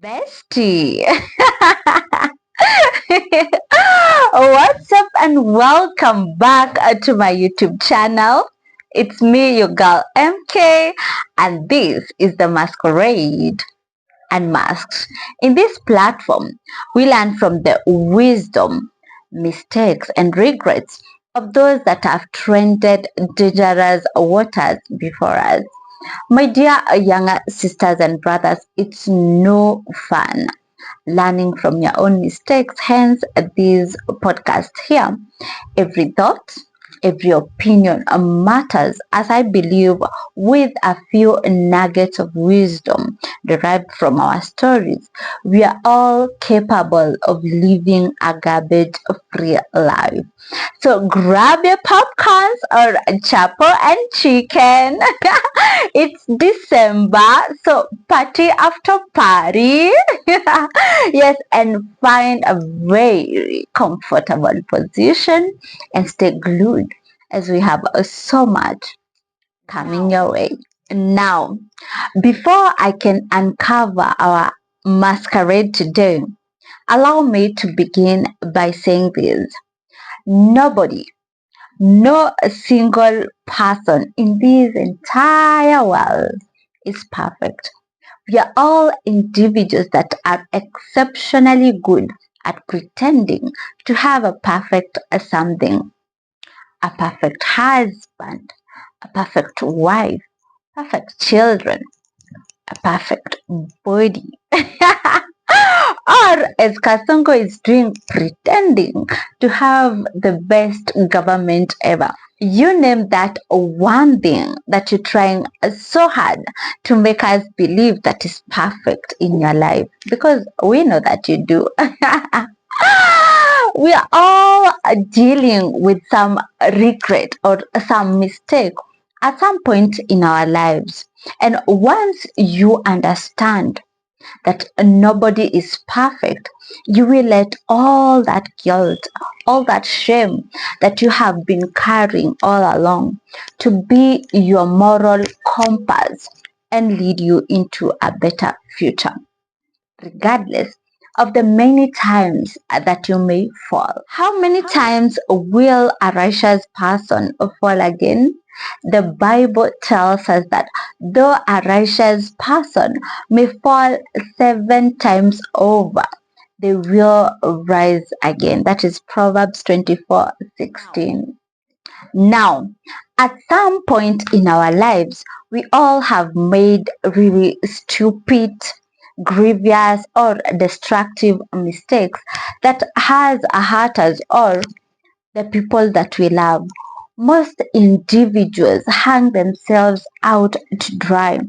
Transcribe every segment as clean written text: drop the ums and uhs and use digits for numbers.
Bestie. What's up and welcome back to my YouTube channel. It's me, your girl MK, and this is the Masquerade and Masks. In this platform, we learn from the wisdom, mistakes, and regrets of those that have treaded dangerous waters before us. My dear younger sisters and brothers, it's no fun learning from your own mistakes. Hence, this podcast here. Every thought, every opinion matters, as I believe, with a few nuggets of wisdom derived from our stories, we are all capable of living a garbage free life. So grab your popcorns or chapo and chicken. It's December, so party after party. Yes, and find a very comfortable position and stay glued as we have so much coming your way. Now, before I can uncover our masquerade today, allow me to begin by saying this. Nobody, no single person in this entire world is perfect. We are all individuals that are exceptionally good at pretending to have a perfect something, a perfect husband, a perfect wife, perfect children, a perfect body. Or as Kasongo is doing, pretending to have the best government ever. You name that one thing that you're trying so hard to make us believe that is perfect in your life, because we know that you do. We are all dealing with some regret or some mistake at some point in our lives. And once you understand that nobody is perfect, you will let all that guilt, all that shame that you have been carrying all along to be your moral compass and lead you into a better future, regardless of the many times that you may fall. How many times will a righteous person fall again? The Bible tells us that though a righteous person may fall 7 times over, they will rise again. That is Proverbs 24:16. Now, at some point in our lives, we all have made really stupid, grievous, or destructive mistakes that has hurt us or the people that we love. Most individuals hang themselves out to dry.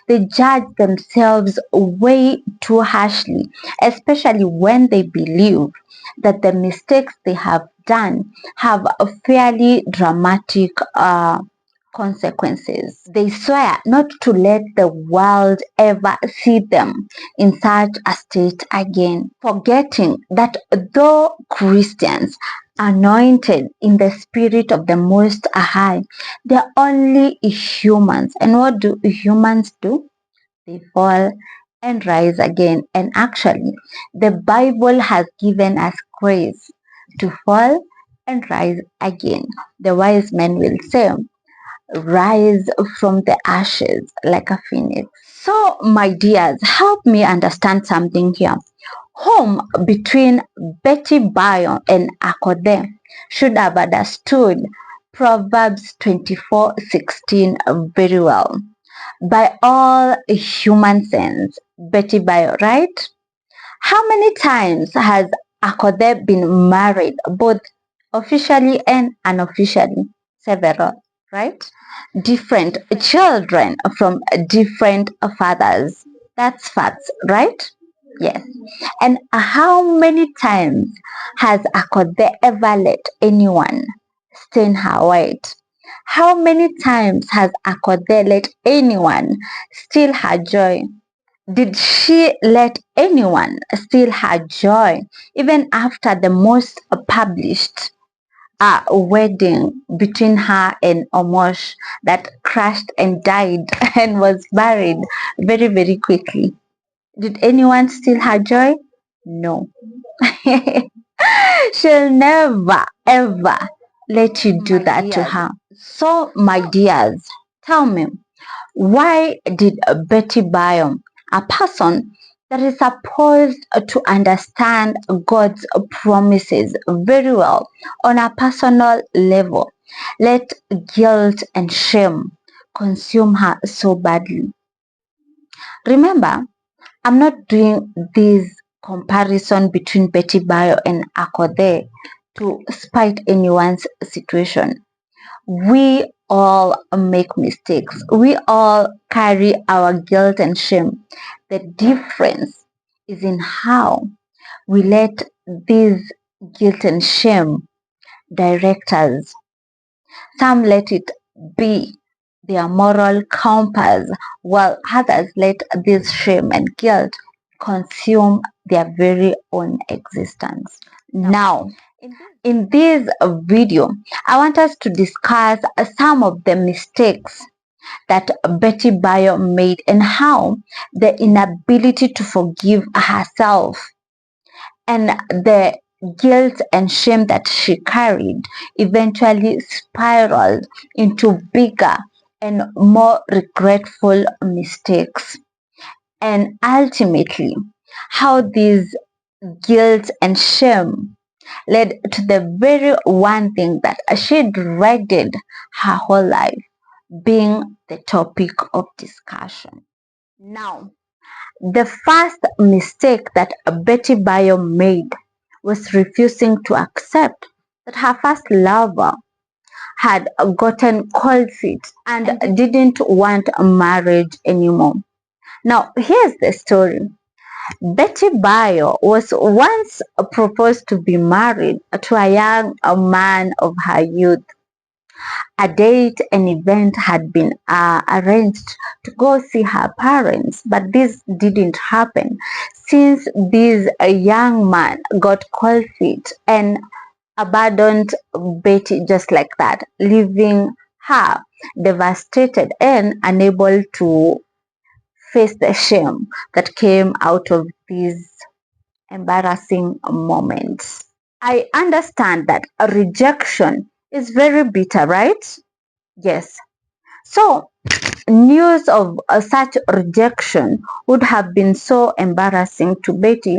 They judge themselves way too harshly, especially when they believe that the mistakes they have done have a fairly dramatic consequences. They swear not to let the world ever see them in such a state again, forgetting that though Christians anointed in the spirit of the Most High, they're only humans. And what do humans do? They fall and rise again. And actually, the Bible has given us grace to fall and rise again. The wise men will say, rise from the ashes like a phoenix. So, my dears, help me understand something here. Home between Betty Bayo and Akode should have understood Proverbs 24:16 very well. By all human sense, Betty Bayo, right? How many times has Akode been married, both officially and unofficially? Several, right? Different children from different fathers. That's facts, right? Yes. And how many times has Akode ever let anyone stain her white? How many times has Akode let anyone steal her joy? Did she let anyone steal her joy even after the most published wedding between her and Omosh that crashed and died and was buried very, very quickly? Did anyone steal her joy? No. She'll never ever let you do that to her. So, my dears, tell me, why did Betty Bayo, a person that is supposed to understand God's promises very well on a personal level, let guilt and shame consume her so badly? Remember, I'm not doing this comparison between Betty Bayo and Akode to spite anyone's situation. We all make mistakes. We all carry our guilt and shame. The difference is in how we let this guilt and shame direct us. Some let it be their moral compass, while others let this shame and guilt consume their very own existence. Now, in this video, I want us to discuss some of the mistakes that Betty Bayo made and how the inability to forgive herself and the guilt and shame that she carried eventually spiraled into bigger and more regretful mistakes. And ultimately, how these guilt and shame led to the very one thing that she dreaded her whole life being the topic of discussion. Now, the first mistake that Betty Bayo made was refusing to accept that her first lover had gotten cold feet and didn't want a marriage anymore. Now, here's the story. Betty Bayo was once proposed to be married to a young man of her youth. A date and event had been arranged to go see her parents, but this didn't happen since this young man got cold feet and abandoned Betty just like that, leaving her devastated and unable to face the shame that came out of these embarrassing moments. I understand that a rejection is very bitter, right? Yes. So, news of such rejection would have been so embarrassing to Betty,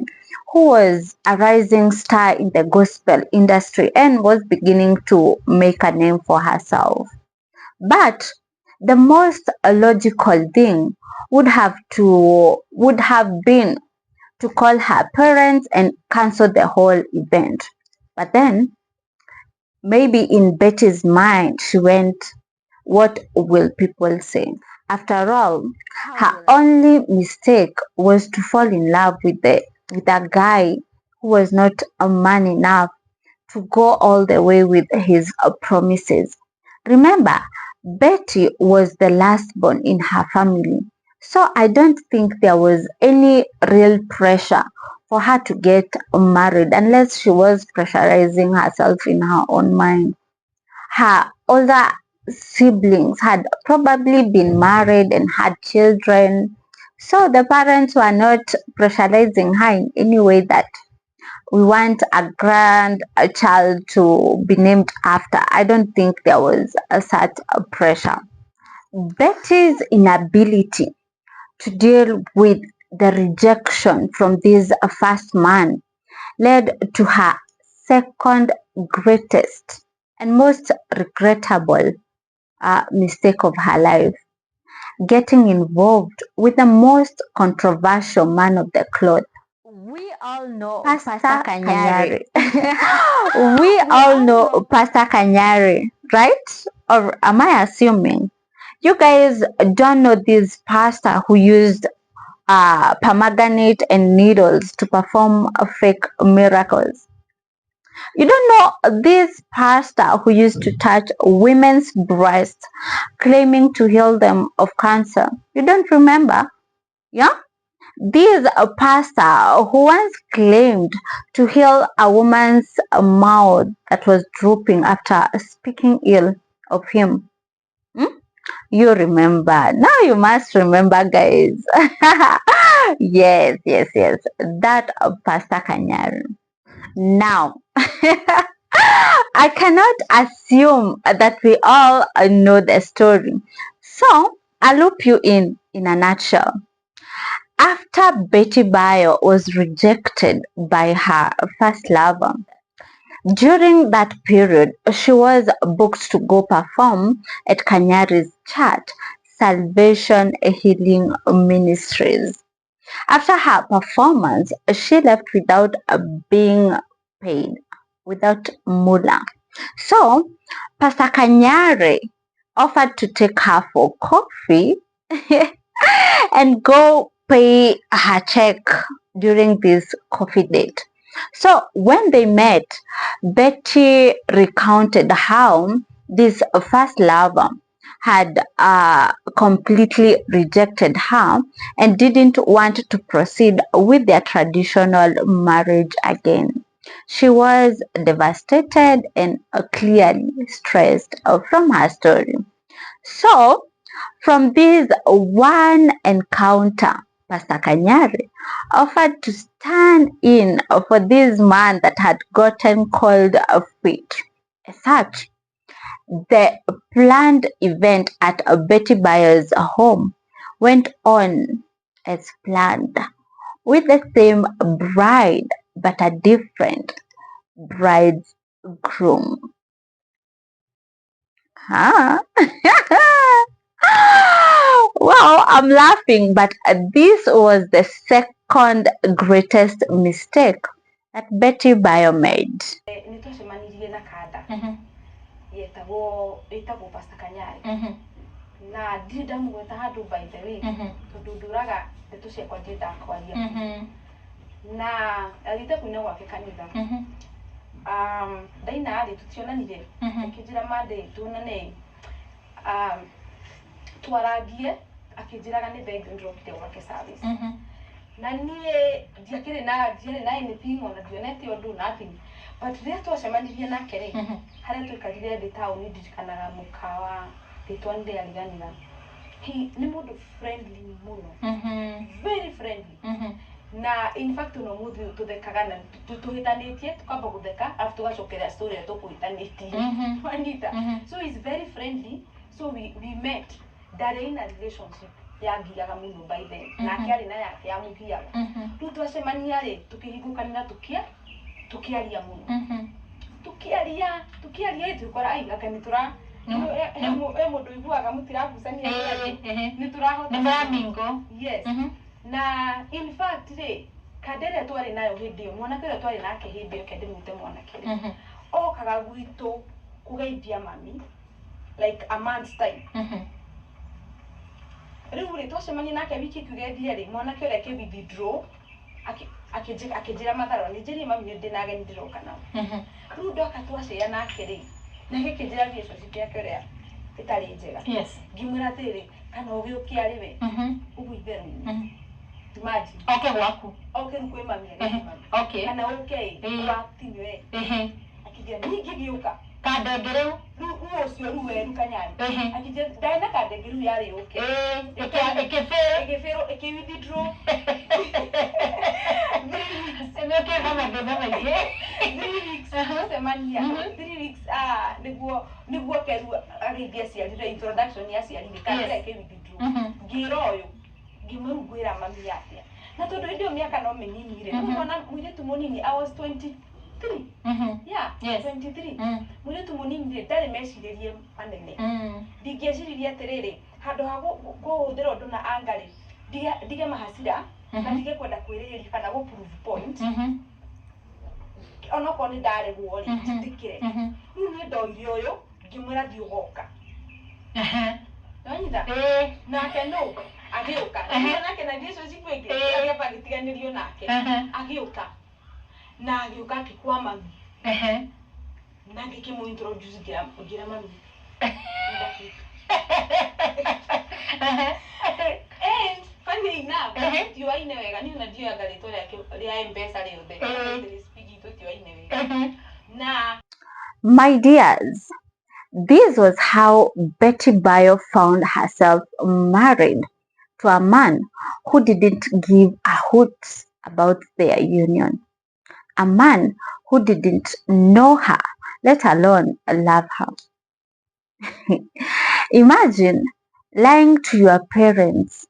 who was a rising star in the gospel industry and was beginning to make a name for herself. But the most logical thing would have been to call her parents and cancel the whole event. But then, maybe in Betty's mind, she went, what will people say? After all, her only mistake was to fall in love with a guy who was not a man enough to go all the way with his promises. Remember, Betty was the last born in her family, so I don't think there was any real pressure for her to get married unless she was pressurizing herself in her own mind. Her older siblings had probably been married and had children, so the parents were not pressurizing her in any way that we want a child to be named after. I don't think there was such a pressure. Betty's inability to deal with the rejection from this first man led to her second greatest and most regrettable mistake of her life, getting involved with the most controversial man of the cloth. We all know Pastor Kanyari. We all know Pastor Kanyari, right? Or am I assuming? You guys don't know this pastor who used pomegranate and needles to perform fake miracles. You don't know this pastor who used to touch women's breasts, claiming to heal them of cancer. You don't remember? Yeah? This pastor who once claimed to heal a woman's mouth that was drooping after speaking ill of him. Hmm? You remember. Now you must remember, guys. Yes, yes, yes. That Pastor Kanyari. Now, I cannot assume that we all know the story. So, I'll loop you in a nutshell. After Betty Bayo was rejected by her first lover, during that period, she was booked to go perform at Kanyari's church, Salvation Healing Ministries. After her performance, she left without being paid, without mula. So, Pastor Kanyari offered to take her for coffee and go pay her check during this coffee date. So when they met, Betty recounted how this first lover had completely rejected her and didn't want to proceed with their traditional marriage again. She was devastated and clearly stressed from her story. So, from this one encounter, Pastor Kanyari offered to stand in for this man that had gotten cold feet. As such, the planned event at Betty Bayo's home went on as planned, with the same bride but a different bridegroom. Huh? Well, I'm laughing, but this was the second greatest mistake that Betty Bayo made. Nitwacemanirie na kanda yetagwo Pastor Kanyari na ndirĩ ndamũgweta handũ by the way tondũ nduraga ndeto ciakwa ndĩndakwaria na agĩte kuina gwake kanitha ndaina rĩ tutionanire akĩnjĩra Monday tuonane twarangie akĩnjĩraga nĩ thank you ndĩrokire gwake service na niĩ ndiarĩ na anything ona ndionete ũndũ nothing but rĩrĩa twacemanirie nake rĩ harĩa tũikarire thĩ taũni ndirikanaga mũkawa rĩtwanire ariganĩra nĩ mũndũ friendly mũno very friendly na in fact no mũthĩ tũthekaga na tũhĩtanĩtie tukamba gũtheka alafu tũgacokeria story ĩyo tũkũhĩtanĩtie wanita so he's very friendly so we met ndarĩ in a relationship yathiaga mũno by then nake arĩ na yake yamũthiaga rĩu twacemania rĩ tũkĩhingũkanĩra tukiaria mũno tukiaria tukora aka nĩtũra mũndũ iguaga mũtiragucania nĩtũrahota nĩmũramingo yes na in fact rĩ kanda ĩrĩa twarĩ nayo hĩndĩ ĩyo mwanake ũrĩa twarĩ nake hĩndĩ ĩyo kende mũte mwanake rĩ okaga gwitũ kũgeithia mami like a month's time rĩu rĩ twacemania nake wiki kĩugethia rĩ mwanake ũrĩa akĩ-withdraw akĩnjĩra matharwa nĩnjĩrie mami ndĩ na ageni ndĩroka nao rĩu ndoka twacĩa nake rĩ na gĩkĩnjĩra relationship yake ũrĩa ĩtarĩ njega ngĩmwĩra atĩrĩ kana ũgĩũke arĩ we ũguo itherũ-inĩ imagine oke rĩu kwĩ mami kana ũke watinĩ we akĩnjĩra ningĩgĩũka kandenge rĩu ũcio rĩu weru Kanyari akĩnjĩra ndarĩ na kandenge rĩu yarĩ ũke ĩkĩbĩrwo ĩkĩ-withdraw semania 3 weeks nĩguo keru agĩithia aciarire introduction ya aciarire kandĩra ĩkĩ-withdraw ngĩra ũyũ ngĩmũrugwĩra mami atĩa na tondũ hĩndĩ ĩyo mĩaka no mĩnini rĩ mwana mũirĩtu mũnini I was 23 23 mũirĩtu mũnini rĩ ndarĩ mecirĩrie manene ndingĩeciririe atĩrĩrĩ handũ ha kũhũthĩra ũndũ na anga rĩ ndige mahacira na ndige kwenda kwĩrĩhĩria kana prove point onokorwo nĩ ndaregwo rĩ ndĩkĩre rĩu niĩ ndoire ũyũ ngĩmwĩra thiĩ ũgoka nonyitha nake no agĩũka nake na relationship ĩngĩ agĩamba agĩtiganĩrio nake agĩũka na agĩũka akĩkwa mami na ngĩkĩmũ-introduce ngĩra mami and funny enough tioaine wega niĩ ona ndioyaga rĩtwa rĩa M-Pesa rĩothe tũtioaine wega na My dears, this was how Betty Bayo found herself married to a man who didn't give a hoot about their union. A man who didn't know her, let alone love her. Imagine lying to your parents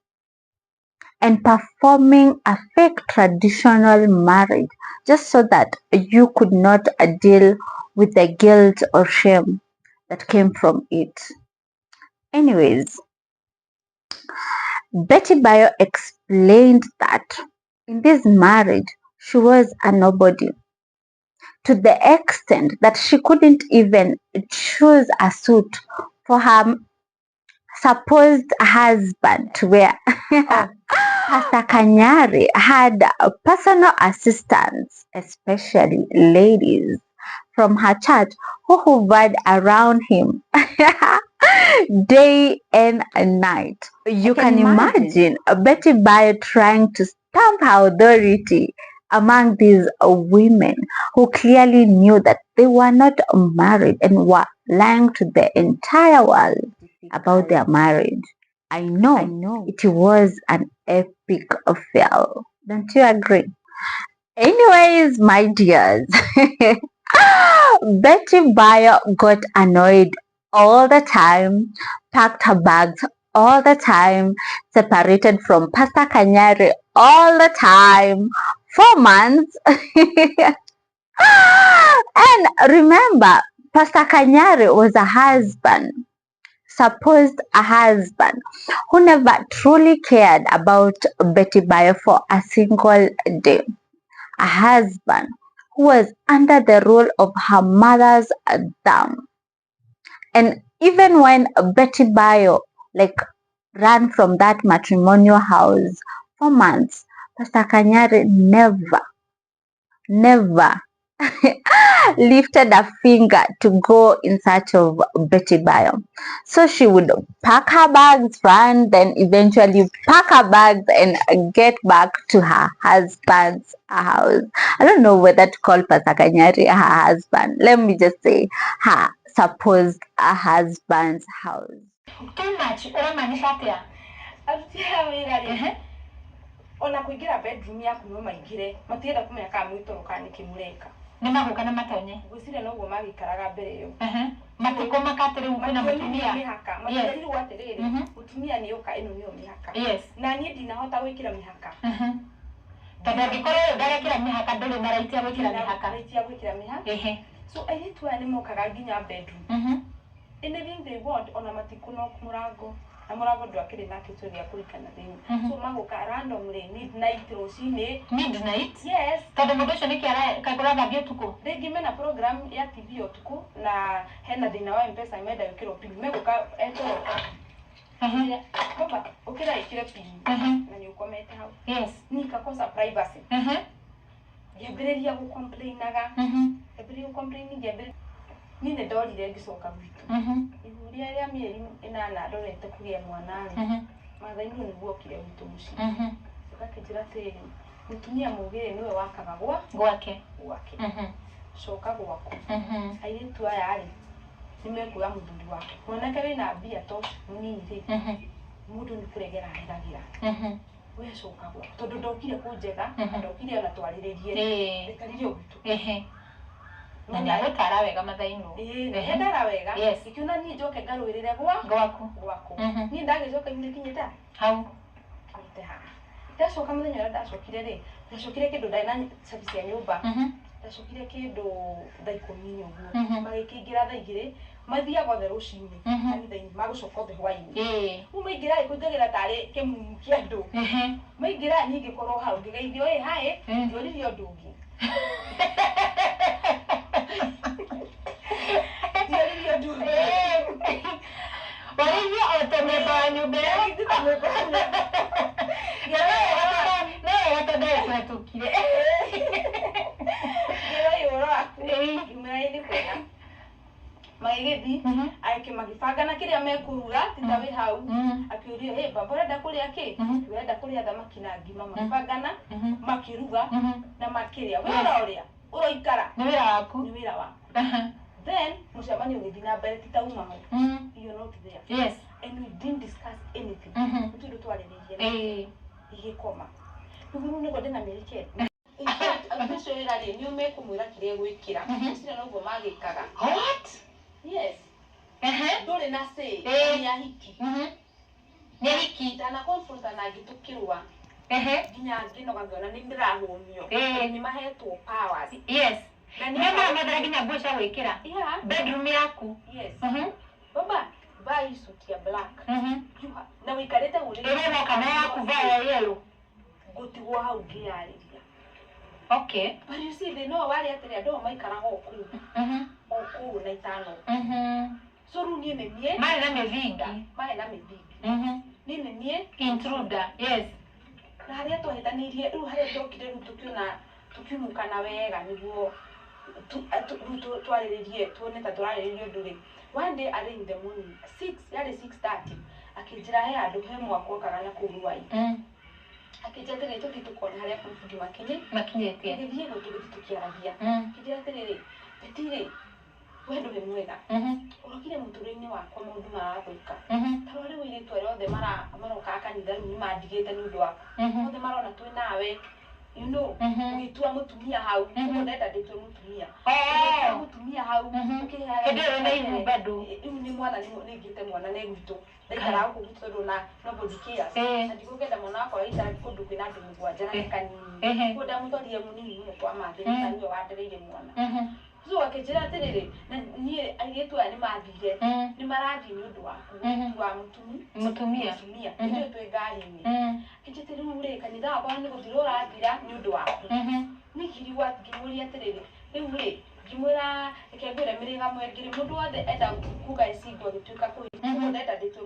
and performing a fake traditional marriage just so that you could not deal with the guilt or shame that came from it. Anyways, Betty Bayo explained that in this marriage, she was a nobody to the extent that she couldn't even choose a suit for her supposed husband to wear. Pastor Kanyari had personal assistants, especially ladies from her church who hovered around him day and night. You can imagine Betty Bayo trying to stamp her authority among these women who clearly knew that they were not married and were lying to the entire world about their marriage. I know it was an epic fail. Don't you agree? Anyways, my dears, Betty Bayo got annoyed all the time, packed her bags all the time, separated from Pastor Kanyari all the time, 4 months. And remember, Pastor Kanyari was a husband, supposed a husband, who never truly cared about Betty Bayo for a single day. A husband who was under the rule of her mother's thumb. And even when Betty Bayo ran from that matrimonial house for months, Pastor Kanyari never lifted a finger to go in search of Betty Bayo. So she would pack her bags, run, then eventually pack her bags and get back to her husband's house. I don't know whether to call Pastor Kanyari her husband. Let me just say her supposed husband's house. Too much. Ona kuingira bedroom yaku no maingire matienda kumenya kana mwitoroka nikimureka nimaguka na matonye gwicire no guo magikaraga mbere yo matiko makatire kwina mutumia mihaka matiri watiriri mutumia ni yoka ino niyo mihaka na nie ndinahota gwikira mihaka tondu ngikoro ngarekira mihaka nduri maraitia gwikira mihaka so airitu aya nimokaga nginya bedroom in everything they want ona matiko no kumurango na murango ndwakiri na kitu gya kurikana thimu so maguka randomly midnight rocine midnight yes tondu mundu ucio nikiara kagura thabio tuku ringi mena program ya TV utuku na hena thina wa mpesa imenda wikiro pin meguka etoroka baba ukira ikire pin na ni ukomete hau yes nikakosa privacy ngiambiriria gucomplainaga ngiambiriria gucomplain nine ndorire ngicoka gwitu ihuria ria mieri 8 ndorete kugia mwana ari mathainu niguo kire gwitu muci ukakijira tiri mutumia mugire niwe wakaga gwake coka gwaku airitu aya ari nimekuya muthuri wake mwanake wina mbia to munini ri mundu ni kuregera aheragira we coka gwaku tondu ndokire kunjega ndokire ona twariririe rekarire gwitu na gutara wega mathainu ndara wega yes ikiuna ni njoke ngarwirire gwaku ni ndagicoka ine kinyita hau ha ndacoka muthenya ria ndacokire ri ndacokire kindu ndaina service ya nyumba ndacokire kindu thaa 10 uguo magikingira thaa 2 mathia gothe rucini kanitha-ini magucoka othe hwaini maingira ikunjagira tari kimumu kia andu maingira ni ngikorwo hau ngigeithio hai ndioririo undu ungi Walivyo otomeba nyumba watadai kunatukile Maigedi aike magifagana kiria mekuruga titawe hau akiuria hey baba urenda kuria ki urenda kuria thamaki na ngima magifagana makiruga na makiria wira uria uroikara ni wira waku Then mshamani ungithina mbere titauma ho. You're not there. Yes. And we didn't discuss anything. Ndio twarĩrĩirie. Igikoma. Niguo nĩ gonde na mĩrike. Mbico ĩrarĩ nĩ ũmekumwĩra kĩrĩa gwĩkĩra. Cira noguo magĩkaga. What? Yes. Ndũrĩ na say. Nĩ ahiki. Nĩ ahiki. Ndana confront na gĩtukĩrwa. Nginya ngĩnoga ngĩona nĩ ndĩrahũmio. Nĩ mahetwo powers. Yes. Na nĩ mathara nginya nguo cia gwĩkĩra. Yeah. Bedroom yaku. Yes. Baba, buy suit ya black. Na wikarete urĩrĩ. Ĩrĩ kana yaku vaa yellow. Gutigwo hau ngĩarĩria. Okay. But you see, they know wale atĩrĩ andũ maikaraga okuu. Okuu na itano. So rĩu niĩ nĩ niĩ. Marĩ na mĩthingi. Marĩ na mĩthingi. Niĩ nĩ niĩ. Intruder. Yes. Na harĩa twahĩtanĩirie rĩu harĩa ndokire rĩu tukiumũkana wega nĩguo twarĩrĩrie tuone ta tũrarĩrĩrie ũndũ rĩ. One day early in the morning, 6:30, akijira he andũ he mwako okaga na kuruai. Akijira tene tukona haria kumfundi makinyete. Ngithie gũtũgĩthi tukiaragia. Akijira tene betire wendo nĩ mwega. Urokire mũtũrĩinĩ wakwa maũndũ maragwĩka. Tarore wĩire twere othe maroka kanitha nĩ mandigĩte nĩ ũndũ wakwa. Othe marona twĩ nawe. You know, ugitua mutumia hau, ndenda nditwe mutumia. Mutumia hau, Ndio na hiyo bado. Ni mwana ni ngite mwana ne gwito. Ndaikara huko gwito na nobody cares. Ndigukenda mwana wako aita kundu kwina ndu mugwanja na kanini. Kuda mutwarie munini muno kwa mathe ndio wandereire mwana. So akijira atiriri na nie airetu ani mathire ni marathi ni undu waku wa mutumia ndio twe ngari-ini kijitiri mure kanitha wakwa ni guthiro rathira ni undu waku ni kiriwa ngimuri atiriri riu ri ngimwira ekengwira miriga mwengiri mundu wothe enda kuga icingwa gituika kuhika ndenda nditwe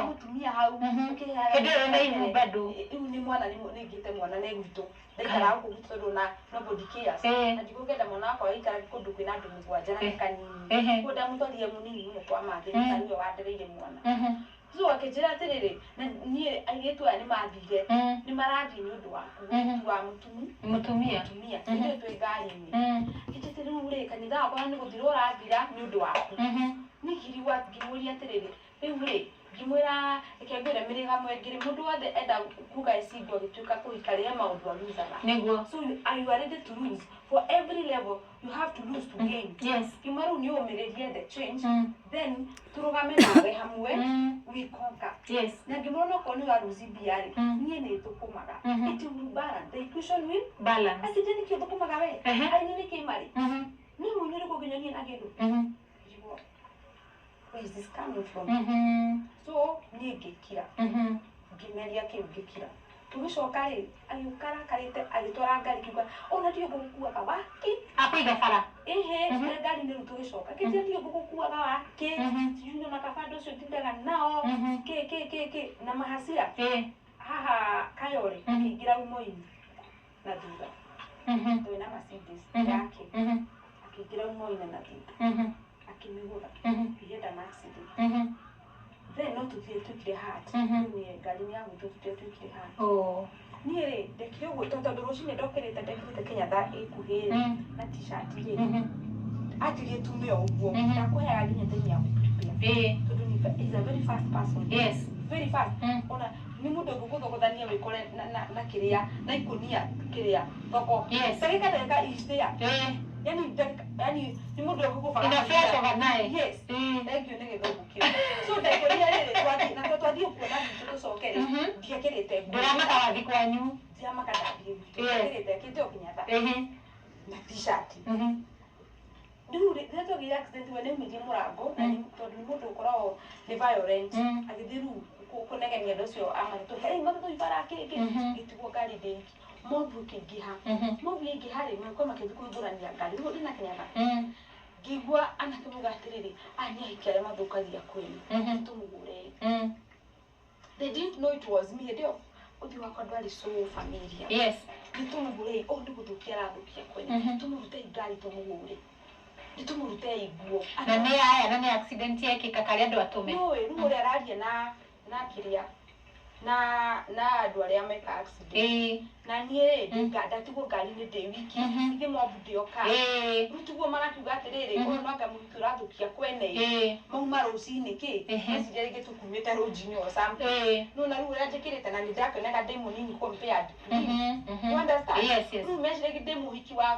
mutumia hau ndio na hiyo bado. Ni mwana ni ngite mwana ne gwito ndaikara huko gwito na nobody cares. Na ndigukenda mwana wako aikara kundu kwina andu mugwanja na kanini. Kuda mutwarie munini muno kwa mathe ndio wandereire mwana. So akijira atiriri na nie airetu ani mathire ni marathi ni undu waku wa mutumia ndio twe ngari-ini kijitiri mure kanitha wakwa ni guthiro rathira ni undu waku ni kiriwa ngimuri atiriri riu ri ngimwira ekengwira miriga mwengiri mundu wothe enda kuga icingwa gituika kuhika ria maundu aluzaga niguo. So are you ready to lose for every level? You have to lose to gain. Yes. Kimaru ni omiririe the change then turugame nawe hamwe we conquer. Yes. Na ngimona ko ni waruzi biari nie ni tukumaga it will balance the equation will balance. Asije ni kyo tukumaga we ai ni kimari ni munyure ko ginyoni na gedo where is this coming from? So ni ngikira ngimeria kingikira tugicoka ri agikara karite agitwara ngari kiuga ona ndio gukuaga waki akwiga fara ngari ni tugicoka kije ndio gukuaga waki sijui na kafado cio tindaga nao ke na mahasira haha kayore akigira umoini na thutha twina Mercedes yake akigira umoini na thutha akimigura yenda na accident then not to feel too hard ni ngari ya gutu too hard niĩ ndekire ũguo tondũ rũcinĩ ndokĩrĩte ndekĩrĩte Kenya thaa ĩkuhĩ na t-shirt rĩ anjirie tume ũguo ndakũheaga nginya time ya prepare tondũ is a very fast person. Yes, very fast. Ona ni mũndũ ũgũgũthania wĩkore na kĩrĩa na ikunia kĩrĩa thoko ndagĩka is there yani ni mũndũ ũgũgũbara ina fresh overnight. Yes, thank you nĩ gĩthũngũ kĩu so ndekĩria rĩrĩ twathi na twathiĩ kuona nitũ tũcokere ndiakĩrĩte ndĩramaka wathi kwanyu ndiamaka ndathiĩ ndiakĩrĩte kĩte ũkinyata na t-shirt rĩu rĩrĩa twagĩire accident we nĩaumirie mũrango na tondũ nĩ mũndũ ũkoragwo nĩ violent agĩthiĩ rĩu kũnegenia andũ acio amanĩtũhe magĩthiĩ ibara kĩngĩ gĩtigwo ngari ndĩngi mobu ĩngĩha rĩ mwĩkwo makĩthiĩ kũhingũrania ngari rĩu ndĩna Kenyatta ngĩigua anake mauga atĩrĩrĩ aya nĩ ahiki arĩa mathũkagia kwĩna tũmũgũre they didn't know it was me hĩndĩ ĩyo ũthiũ wakwa ndwarĩ so familiar. Yes, nĩ tũmũgũre nĩ gũthũkia arathũkia kwĩna tũmũrute ngari tũmũgũre nitumurute iguo na nĩ aya na nĩ accident yake kakari andũ atume no rĩu ũrĩa araria na kĩrĩa na andu aria meka accident na nie ndingada tiguo ngari ni ndi wiki ngi mobu ndioka rutuguo magakiuga atiriri uyu nwanga muhitu rathukia kwene mauma rucini ki meciria ringi tukumite rujini o something no na ruo njikirite na nindakenaga ndi munini compared you understand no meciria ringi ndi muhiki wa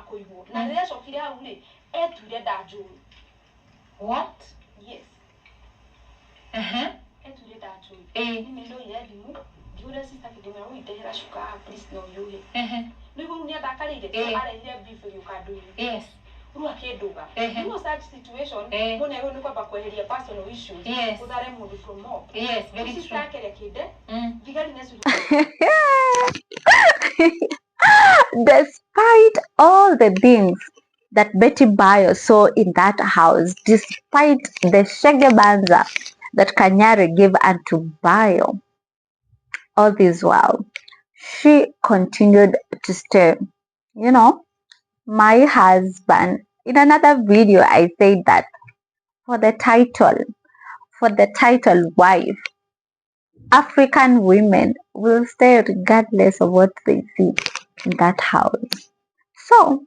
kuigwo na riria cokire hau ri etuire ndanjuru what yes etuire ndanjuru mimi ndo ile thimu ndiura sister kidumira uitehera shuka please no yuhe nigo ni ndakarire arehire beef yukandu yes ru akinduga no such situation mone ego ni kwamba kweheria personal issues uthare mundu from mob yes very true akere kinde thigari nesu Despite all the things that Betty Bayo'S saw in that house, despite the shegebanza that Kanyari gave unto Bayo, all this while, she continued to stay. You know, my husband, in another video, I said that for the title wife, African women will stay regardless of what they see in that house. So,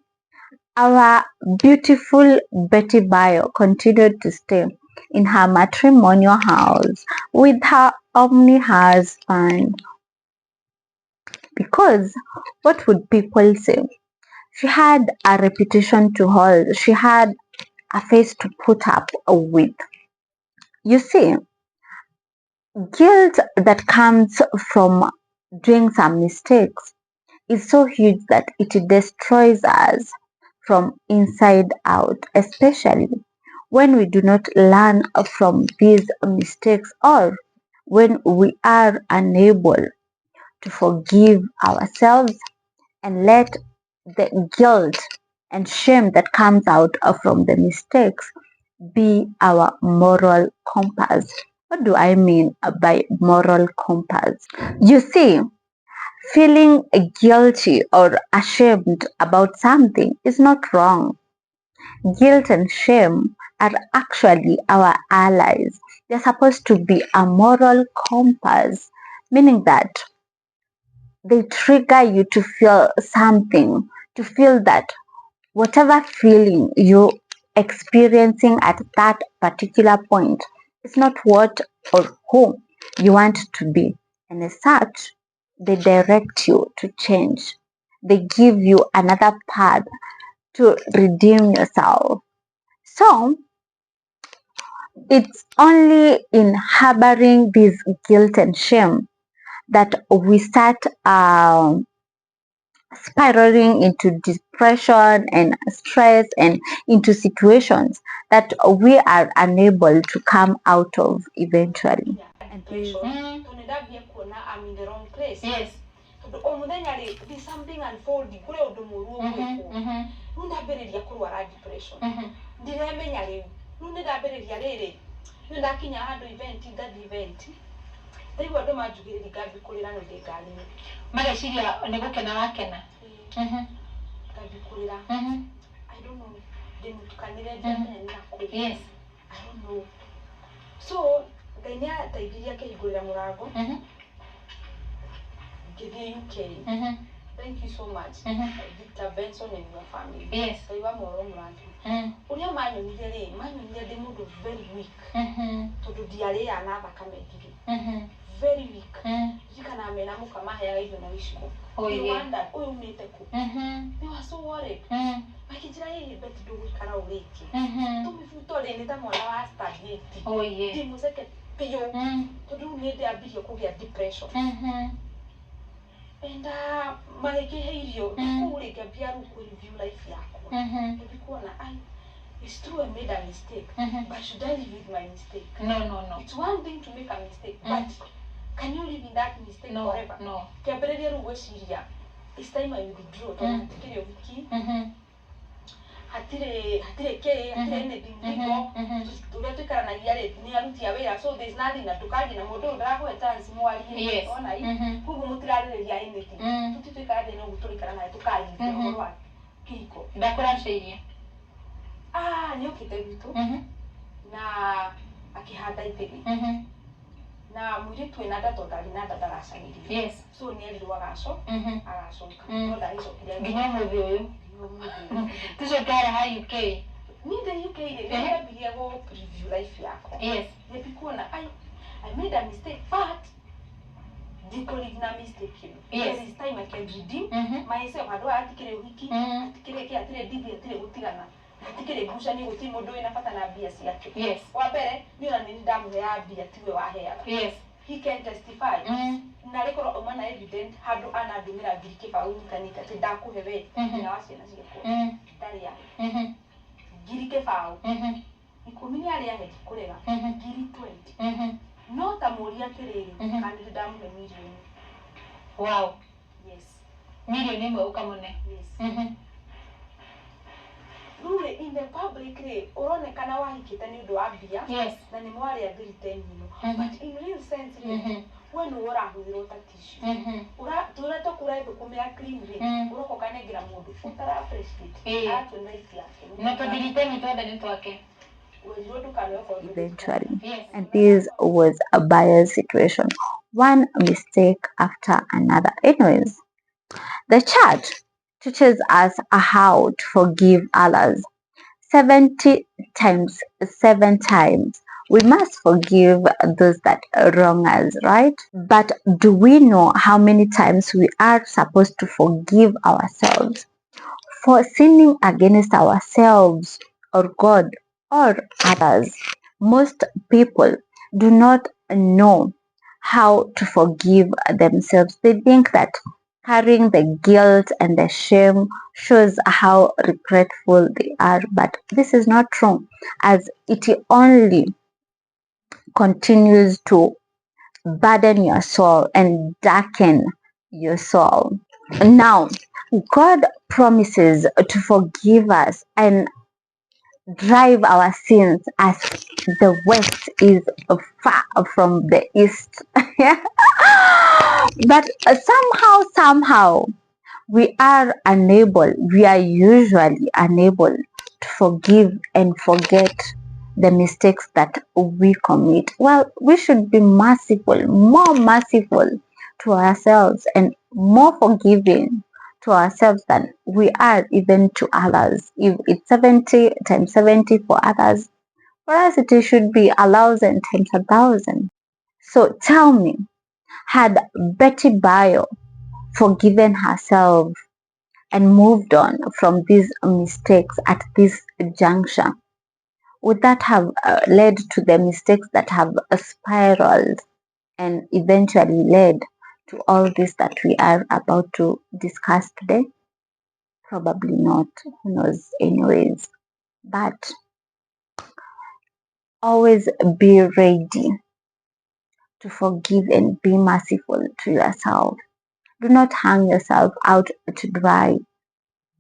our beautiful Betty Bayo continued to stay in her matrimonial house with her omni husband. Because what would people say? She had a reputation to hold. She had a face to put up with. You see, guilt that comes from doing some mistakes is so huge that it destroys us from inside out, especially when we do not learn from these mistakes or when we are unable to forgive ourselves and let the guilt and shame that comes out from the mistakes be our moral compass. What do I mean by moral compass? You see, feeling guilty or ashamed about something is not wrong. Guilt and shame are actually our allies. They're supposed to be a moral compass, meaning that they trigger you to feel something, to feel that whatever feeling you're experiencing at that particular point is not what or who you want to be. And as such, they direct you to change. They give you another path to redeem yourself. So, it's only in harboring this guilt and shame that we start spiraling into depression and stress and into situations that we are unable to come out of eventually. and please I'm in the wrong place yes there's something unfolding kule undu muru gwiko nunda beriria kurwara depression ndiremenya riu nunda beriria riri nunda kinya handu event that event ndaiwa andu manjugiriria ngambi kurira no ndingari mageciria ni gukena wakena ngambi kurira I don't know ndimutukanire njamenya na kuri yes I don't know so Kenya taigiria kehingurira murango ngithie UK thank you so much Victor Benson and your family yes taiwa moro murango uria manyonire ri manyonire ndi mundu very weak tondu diare ya na thakame ngiri very weak jikana mena mukamahe hivyo na wishiko you wonder uyu umite ku they were so worried makijira hii bet ndugikara uriki tumifuto ri ni ta mwana wa stagate ndimuseke piyo tondu ni ndiambirie kugia depression and magikiheirio kuri ngambia ruku review life yakwa ndikuona it's true I made a mistake but should I live with my mistake no it's one thing to make a mistake but can you live in that mistake forever kiambiriria rugweciria it's time I withdraw tondu tikirio wiki hatire anything nigo turia tukaranagia ri ni aruti awira so there's nothing na tukaji na mundu ndarakuhe chance mwarie ona hii kugu mutirariria anything tutituikara thina guturikana naye tukaji ngoro kiko ndakuraceirie ni okite bitu na akihanda ithiri na mwitu inada totally nada darasa nili. Yes. So nieli wagaso. Agaso. Toda hizo kile. Ginyomo vyo. Tuzo kara ha UK. Me the UK ile bila go preview life yako. Yes. Yepikuona I made a mistake but dikoli na mistake. Yes. This time I can redeem myself. Ado atikire wiki, atikire ke atire divi atire gutigana. Atikire busha ni guti modo inapata na bia yake. Yes. Wa mbere ni ona ni damu ya bia tiwe wa hea. Yes. He can testify. Na rekoro omana evident hado ana dumira girike ba unikanika te dakuhewe na wasi na ziko. Daria. Girike fao. Ikumini ali ya heti kurega. Giri 20. No tamuria terere kandi damu ya milioni. Wow. Yes. Milioni mwe ukamone. Yes. Rule in the public urone kana wahikite ni ndo abia. Yes. Na ni mwari ya giri 10 but in real sense when ura huiro ta tissue. Ura to kura ido kumea clean uroko kanegira mundu utara appreciate. Atu ndaifi yake. Na to dilite mitoda ni twake. Eventually. And this was a Bayo'S situation. One mistake after another. Anyways, the church teaches us how to forgive others. 70 times, 7 times. We must forgive those that wrong us, right? But do we know how many times we are supposed to forgive ourselves for sinning against ourselves or God or others? Most people do not know how to forgive themselves. They think that carrying the guilt and the shame shows how regretful they are, but this is not true, as it only continues to burden your soul and darken your soul. Now, God promises to forgive us and drive our sins as the west is far from the east. But somehow, we are usually unable to forgive and forget the mistakes that we commit. Well, we should be merciful, more merciful to ourselves and more forgiving to ourselves than we are even to others. If it's 70 times 70 for others, for us it should be 1,000 times 1,000. So tell me, had Betty Bayo forgiven herself and moved on from these mistakes at this juncture, would that have led to the mistakes that have spiraled and eventually led to all this that we are about to discuss today? Probably not. Who knows? Anyways, but always be ready to forgive and be merciful to yourself. Do not hang yourself out to dry.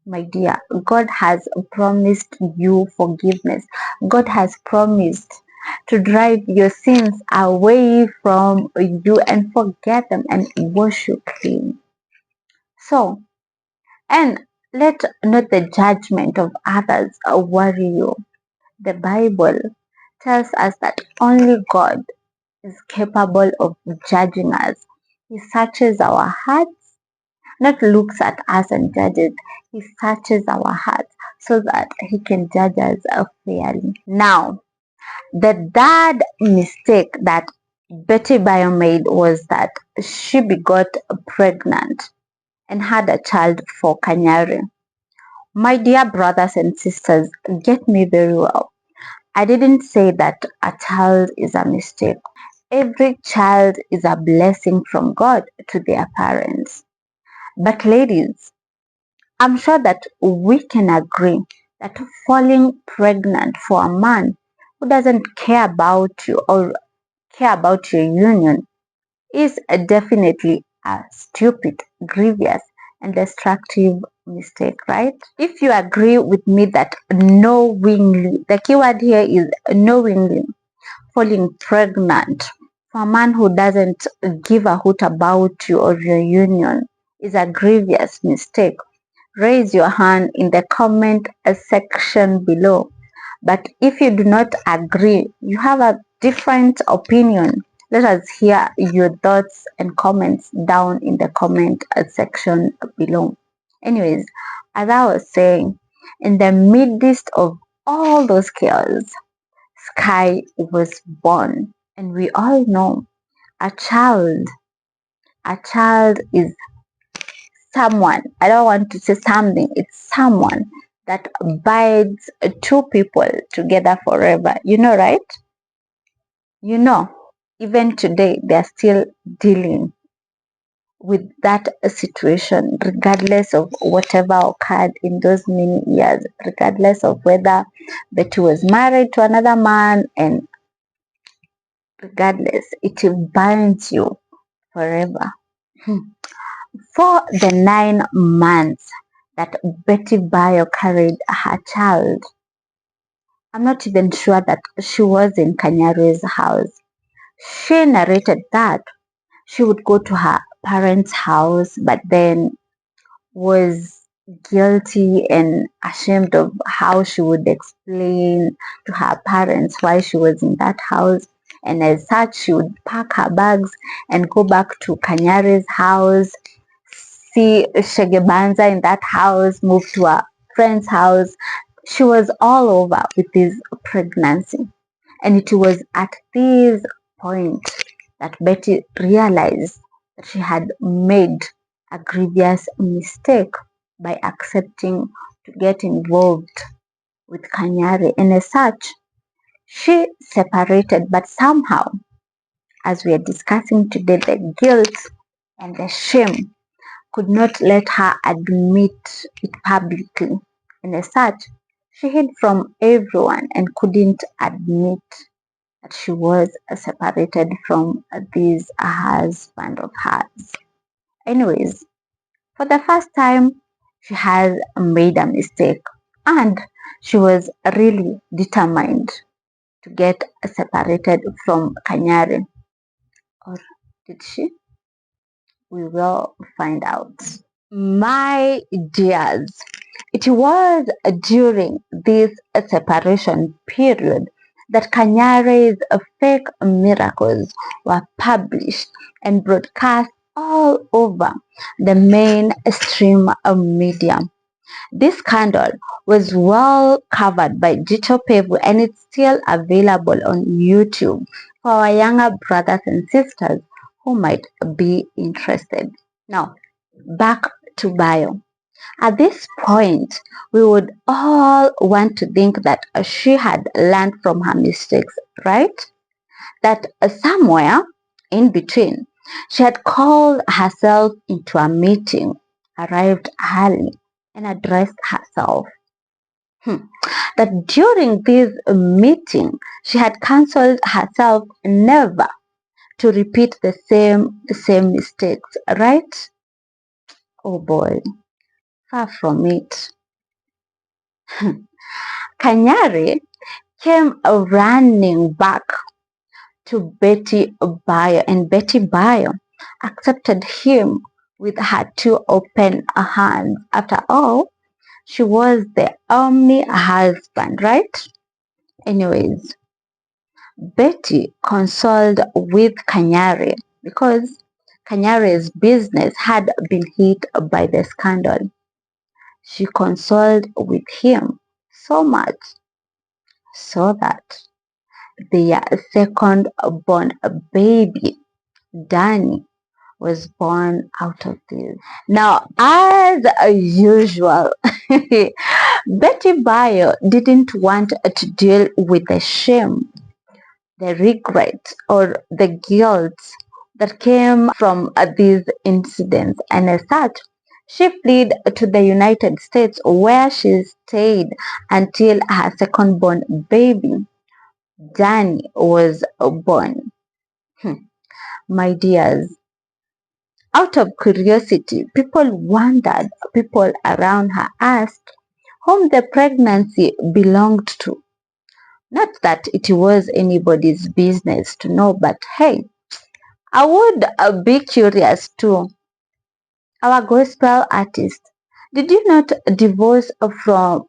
My dear, God has promised you forgiveness. God has promised to drive your sins away from you and forget them and wash you clean. So, and let not the judgment of others worry you. The Bible tells us that only God is capable of judging us. He searches our hearts, not looks at us and judges. He searches our hearts so that he can judge us fairly. Now, the third mistake that Betty Bayo made was that she got pregnant and had a child for Kanyari. My dear brothers and sisters, get me very well. I didn't say that a child is a mistake. Every child is a blessing from God to their parents. But ladies, I'm sure that we can agree that falling pregnant for a man who doesn't care about you or care about your union is definitely a stupid, grievous, and destructive mistake, right? If you agree with me that knowingly, the keyword here is knowingly, falling pregnant for a man who doesn't give a hoot about you or your union is a grievous mistake, raise your hand in the comment section below. But if you do not agree, you have a different opinion, Let us hear your thoughts and comments down in the comment section below. Anyways, as I was saying, in the midst of all those chaos, Sky was born. And we all know a child, a child is someone, I don't want to say something, it's someone that binds two people together forever. You know, right? You know, even today, they're still dealing with that situation, regardless of whatever occurred in those many years, regardless of whether Betty was married to another man, and regardless, it binds you forever. For the 9 months that Betty Bayo carried her child, I'm not even sure that she was in Kanyaru's house. She narrated that she would go to her parents' house, but then was guilty and ashamed of how she would explain to her parents why she was in that house. And as such, she would pack her bags and go back to Kanyare's house, see Shegebanza in that house, move to a friend's house. She was all over with this pregnancy. And it was at this point that Betty realized that she had made a grievous mistake by accepting to get involved with Kanyari. And as such, she separated, but somehow, as we are discussing today, the guilt and the shame could not let her admit it publicly. And as such, she hid from everyone and couldn't admit that she was separated from this husband of hers. Anyways, for the first time, she has made a mistake and she was really determined to get separated from Kanyari. Or did she? We will find out. My dears, it was during this separation period that Kanyare's fake miracles were published and broadcast all over the mainstream media. This scandal was well covered by Digital People and it's still available on YouTube for our younger brothers and sisters who might be interested. Now, back to Bio. At this point, we would all want to think that she had learned from her mistakes, right? That somewhere in between, she had called herself into a meeting, arrived early, and addressed herself. That during this meeting, she had cancelled herself never to repeat the same mistakes, right? Oh boy, far from it. Kanyari came running back to Betty Bayo, and Betty Bayo accepted him with her two open hands. After all, she was the only husband, right? Anyways, Betty consoled with Kanyari because Kanyari's business had been hit by the scandal. She consoled with him so much so that their second born baby, Danny, was born out of this. Now, as usual, Betty Bayo didn't want to deal with the shame, the regret, or the guilt that came from these incidents, and as such, she fled to the United States where she stayed until her second born baby, Danny, was born. My dears, out of curiosity, people around her asked whom the pregnancy belonged to. Not that it was anybody's business to know, but hey, I would be curious too. Our gospel artist, did you not divorce from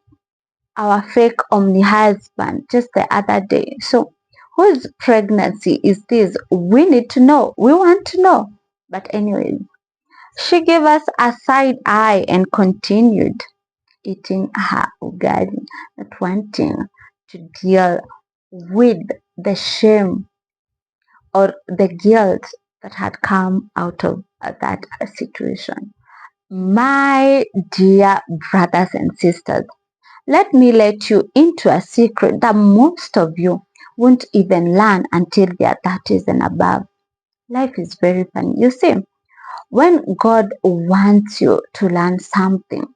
our fake omni husband just the other day? So, Whose pregnancy is this? We need to know. We want to know. But anyways, she gave us a side eye and continued eating her ugali, not wanting to deal with the shame or the guilt that had come out of that situation. My dear brothers and sisters, let me let you into a secret that most of you won't even learn until they are 30s and above. Life is very funny. You see, when God wants you to learn something,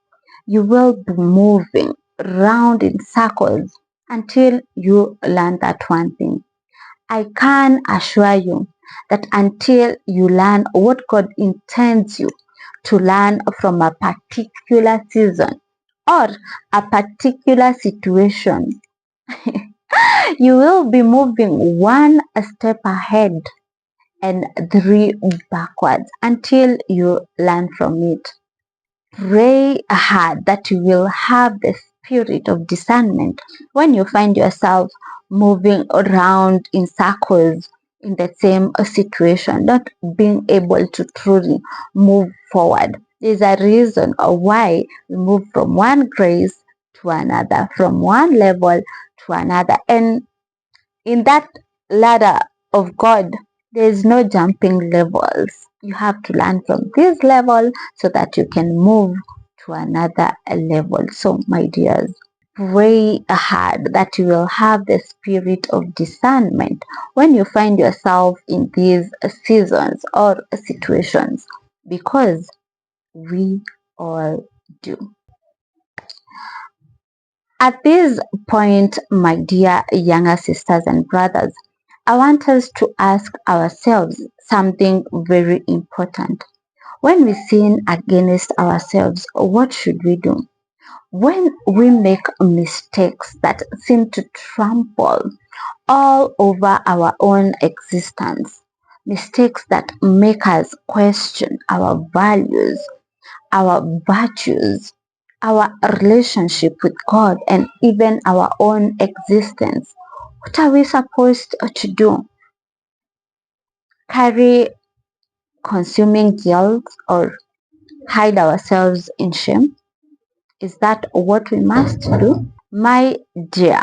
you will be moving round in circles until you learn that one thing. I can assure you that until you learn what God intends you to learn from a particular season or a particular situation, you will be moving one step ahead and three backwards until you learn from it. Pray hard that you will have the spirit of discernment when you find yourself moving around in circles in the same situation, not being able to truly move forward. There's a reason why we move from one grace to another, from one level to another. And in that ladder of God, there is no jumping levels. You have to learn from this level so that you can move to another level. So, my dears, pray hard that you will have the spirit of discernment when you find yourself in these seasons or situations, because we all do. At this point, my dear younger sisters and brothers, I want us to ask ourselves something very important. When we sin against ourselves, what should we do? When we make mistakes that seem to trample all over our own existence, mistakes that make us question our values, our virtues, our relationship with God, and even our own existence, what are we supposed to do? Carry consuming guilt or hide ourselves in shame? Is that what we must do? My dear,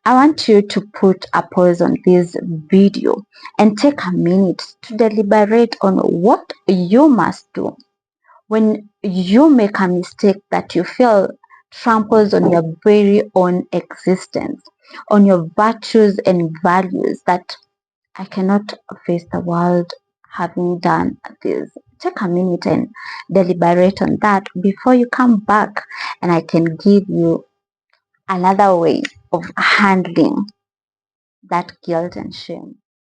I want you to put a pause on this video and take a minute to deliberate on what you must do when you make a mistake that you feel tramples on your very own existence, on your virtues and values, that I cannot face the world having done this. Take a minute and deliberate on that before you come back, and I can give you another way of handling that guilt and shame.